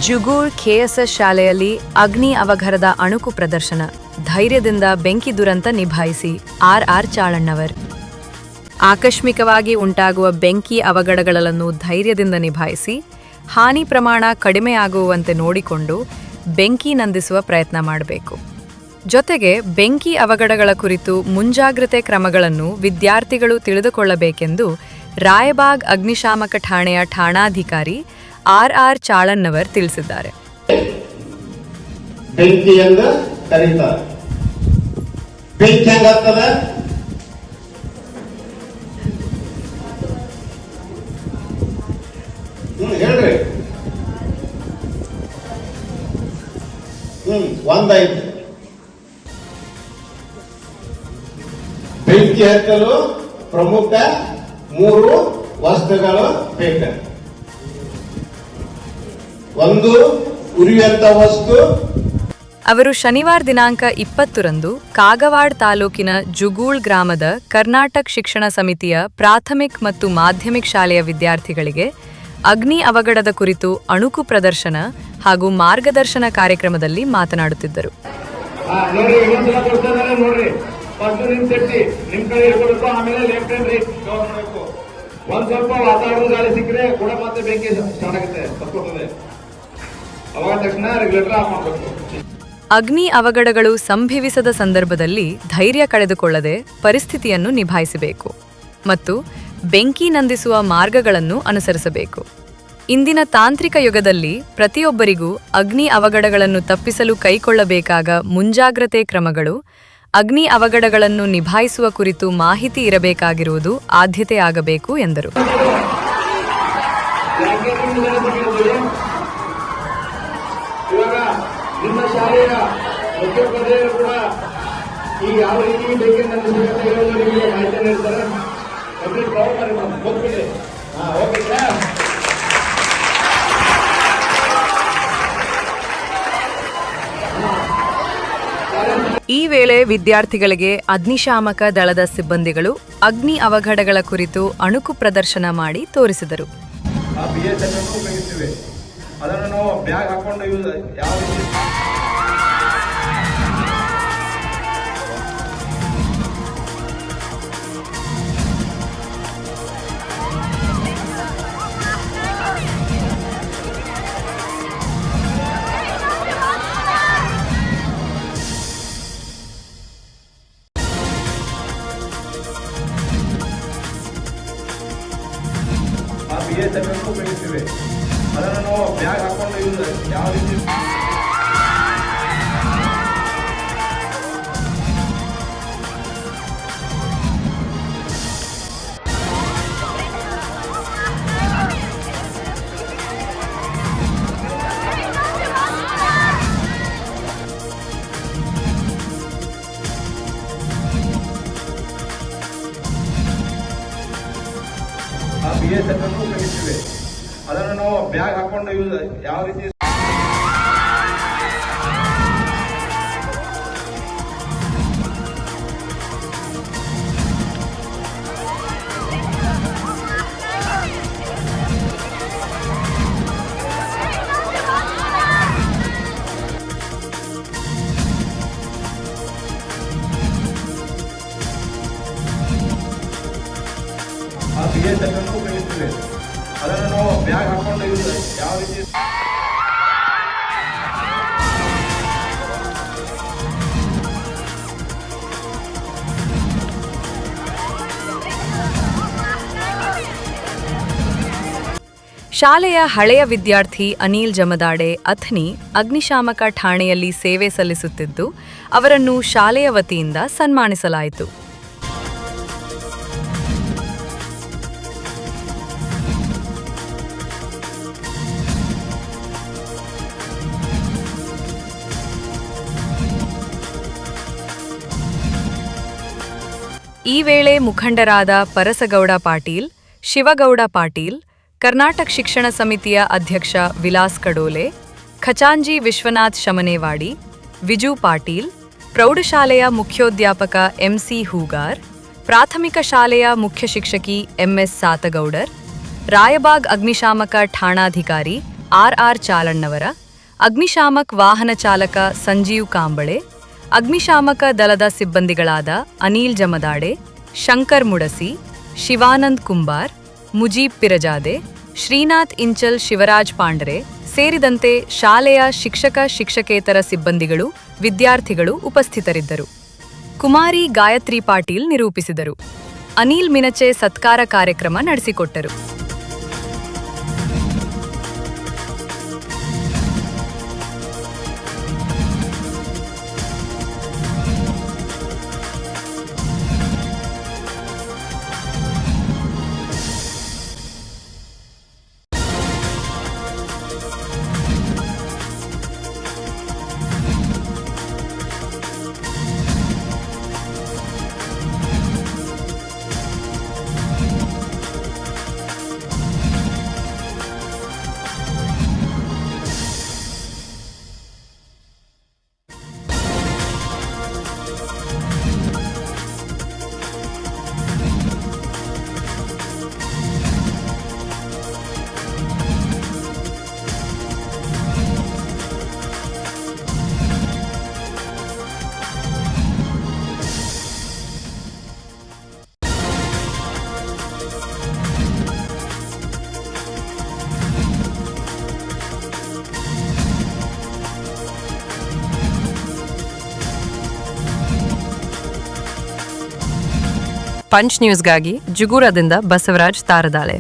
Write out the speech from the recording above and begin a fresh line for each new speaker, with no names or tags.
ಜುಗೂಳ್ KSS ಶಾಲೆಯಲ್ಲಿ ಅಗ್ನಿ ಅವಘಡದ ಅಣುಕು ಪ್ರದರ್ಶನ, ಧೈರ್ಯದಿಂದ ಬೆಂಕಿ ದುರಂತ ನಿಭಾಯಿಸಿ ಆರ್ ಚಾಳಣ್ಣವರ್. ಆಕಸ್ಮಿಕವಾಗಿ ಉಂಟಾಗುವ ಬೆಂಕಿ ಅವಘಡಗಳನ್ನು ಧೈರ್ಯದಿಂದ ನಿಭಾಯಿಸಿ ಹಾನಿ ಪ್ರಮಾಣ ಕಡಿಮೆಯಾಗುವಂತೆ ನೋಡಿಕೊಂಡು ಬೆಂಕಿ ನಂದಿಸುವ ಪ್ರಯತ್ನ ಮಾಡಬೇಕು. ಜೊತೆಗೆ ಬೆಂಕಿ ಅವಘಡಗಳ ಕುರಿತು ಮುಂಜಾಗ್ರತೆ ಕ್ರಮಗಳನ್ನು ವಿದ್ಯಾರ್ಥಿಗಳು ತಿಳಿದುಕೊಳ್ಳಬೇಕೆಂದು ರಾಯಬಾಗ್ ಅಗ್ನಿಶಾಮಕ ಠಾಣೆಯ ಠಾಣಾಧಿಕಾರಿ ಆರ್ ಚಾಳಣ್ಣವರ್ ತಿಳಿಸಿದ್ದಾರೆ.
ಬೆಂಕಿಯಿಂದ ಕರೀತಾರೆ. ಬೆಂಕಿ ಹೆಂಗಾಗ್ತದ? ಹೇಳ್ರಿ. ಒಂದೈದು ಬೆಂಕಿ ಹತ್ತಲು ಪ್ರಮುಖ 3 ವಸ್ತುಗಳು ಬೇಕು. ಒಂದು ಉರಿಯುವಂತ ವಸ್ತು.
ಅವರು ಶನಿವಾರ ದಿನಾಂಕ 20ರಂದು ಕಾಗವಾಡ ತಾಲೂಕಿನ ಜುಗೂಳ್ ಗ್ರಾಮದ ಕರ್ನಾಟಕ ಶಿಕ್ಷಣ ಸಮಿತಿಯ ಪ್ರಾಥಮಿಕ ಮತ್ತು ಮಾಧ್ಯಮಿಕ ಶಾಲೆಯ ವಿದ್ಯಾರ್ಥಿಗಳಿಗೆ ಅಗ್ನಿ ಅವಘಡದ ಕುರಿತು ಅಣುಕು ಪ್ರದರ್ಶನ ಹಾಗೂ ಮಾರ್ಗದರ್ಶನ ಕಾರ್ಯಕ್ರಮದಲ್ಲಿ ಮಾತನಾಡುತ್ತಿದ್ದರು. ಅಗ್ನಿ ಅವಘಡಗಳು ಸಂಭವಿಸದ ಸಂದರ್ಭದಲ್ಲಿ ಧೈರ್ಯ ಕಳೆದುಕೊಳ್ಳದೆ ಪರಿಸ್ಥಿತಿಯನ್ನು ನಿಭಾಯಿಸಬೇಕು ಮತ್ತು ಬೆಂಕಿ ನಂದಿಸುವ ಮಾರ್ಗಗಳನ್ನು ಅನುಸರಿಸಬೇಕು. ಇಂದಿನ ತಾಂತ್ರಿಕ ಯುಗದಲ್ಲಿ ಪ್ರತಿಯೊಬ್ಬರಿಗೂ ಅಗ್ನಿ ಅವಘಡಗಳನ್ನು ತಪ್ಪಿಸಲು ಕೈಗೊಳ್ಳಬೇಕಾದ ಮುಂಜಾಗ್ರತೆ ಕ್ರಮಗಳು, ಅಗ್ನಿ ಅವಘಡಗಳನ್ನು ನಿಭಾಯಿಸುವ ಕುರಿತು ಮಾಹಿತಿ ಇರಬೇಕಾಗಿರುವುದು ಆದ್ಯತೆಯಾಗಬೇಕು ಎಂದರು. ಈ ವೇಳೆ ವಿದ್ಯಾರ್ಥಿಗಳಿಗೆ ಅಗ್ನಿಶಾಮಕ ದಳದ ಸಿಬ್ಬಂದಿಗಳು ಅಗ್ನಿ ಅವಘಡಗಳ ಕುರಿತು ಅಣುಕು ಪ್ರದರ್ಶನ ಮಾಡಿ ತೋರಿಸಿದರು.
ಉಪಯೋಗಿಸ್ತೇವೆ. ಅದನ್ನು ನಾವು ಬ್ಯಾಗ್ ಹಾಕೊಂಡು ಯಾವ ರೀತಿ ಉಪಯೋಗಿಸ್ತೇವೆ. ಅದನ್ನು ನಾವು ಬ್ಯಾಗ್ ಹಾಕೊಂಡು ಯಾವ ರೀತಿ ಉಪಯೋಗಿಸ್ತೇವೆ. ಅದನ್ನು ನಾವು ಬ್ಯಾಗ್ ಹಾಕೊಂಡು ಯಾವ ರೀತಿ
ಶಾಲೆಯ ಹಳೆಯ ವಿದ್ಯಾರ್ಥಿ ಅನಿಲ್ ಜಮದಾಡೆ ಅಥ್ನಿ ಅಗ್ನಿಶಾಮಕ ಠಾಣೆಯಲ್ಲಿ ಸೇವೆ ಸಲ್ಲಿಸುತ್ತಿದ್ದು, ಅವರನ್ನು ಶಾಲೆಯ ವತಿಯಿಂದ ಸನ್ಮಾನಿಸಲಾಯಿತು. ಈ ವೇಳೆ ಮುಖಂಡರಾದ ಪರಸಗೌಡ ಪಾಟೀಲ್, ಶಿವಗೌಡ ಪಾಟೀಲ್, ಕರ್ನಾಟಕ ಶಿಕ್ಷಣ ಸಮಿತಿಯ ಅಧ್ಯಕ್ಷ ವಿಲಾಸ್ ಕಡೋಲೆ, ಖಚಾಂಜಿ ವಿಶ್ವನಾಥ್ ಶಮನೇವಾಡಿ, ವಿಜು ಪಾಟೀಲ್, ಪ್ರೌಢಶಾಲೆಯ ಮುಖ್ಯೋಧ್ಯಾಪಕ ಎಂಸಿ ಹೂಗಾರ್, ಪ್ರಾಥಮಿಕ ಶಾಲೆಯ ಮುಖ್ಯ ಶಿಕ್ಷಕಿ ಎಂಎಸ್ ಸಾತಗೌಡರ್, ರಾಯಬಾಗ್ ಅಗ್ನಿಶಾಮಕ ಠಾಣಾಧಿಕಾರಿ ಆರ್ ಚಾಲಣ್ಣವರ, ಅಗ್ನಿಶಾಮಕ ವಾಹನ ಚಾಲಕ ಸಂಜೀವ್ ಕಾಂಬಳೆ, ಅಗ್ನಿಶಾಮಕ ದಳದ ಸಿಬ್ಬಂದಿಗಳಾದ ಅನಿಲ್ ಜಮದಾಡೆ, ಶಂಕರ್ ಮುಡಸಿ, ಶಿವಾನಂದ್ ಕುಂಬಾರ್, ಮುಜೀಬ್ ಪಿರಜಾದೆ, ಶ್ರೀನಾಥ್ ಇಂಚಲ್, ಶಿವರಾಜ್ ಪಾಂಡ್ರೆ ಸೇರಿದಂತೆ ಶಾಲೆಯ ಶಿಕ್ಷಕೇತರ ಸಿಬ್ಬಂದಿಗಳು, ವಿದ್ಯಾರ್ಥಿಗಳು ಉಪಸ್ಥಿತರಿದ್ದರು. ಕುಮಾರಿ ಗಾಯತ್ರಿ ಪಾಟೀಲ್ ನಿರೂಪಿಸಿದರು. ಅನಿಲ್ ಮಿನಚೆ ಸತ್ಕಾರ ಕಾರ್ಯಕ್ರಮ ನಡೆಸಿಕೊಟ್ಟರು.
ಪಂಚ್ ನ್ಯೂಸ್ಗಾಗಿ ಜುಗೂರದಿಂದ ಬಸವರಾಜ್ ತಾರದಾಳೆ.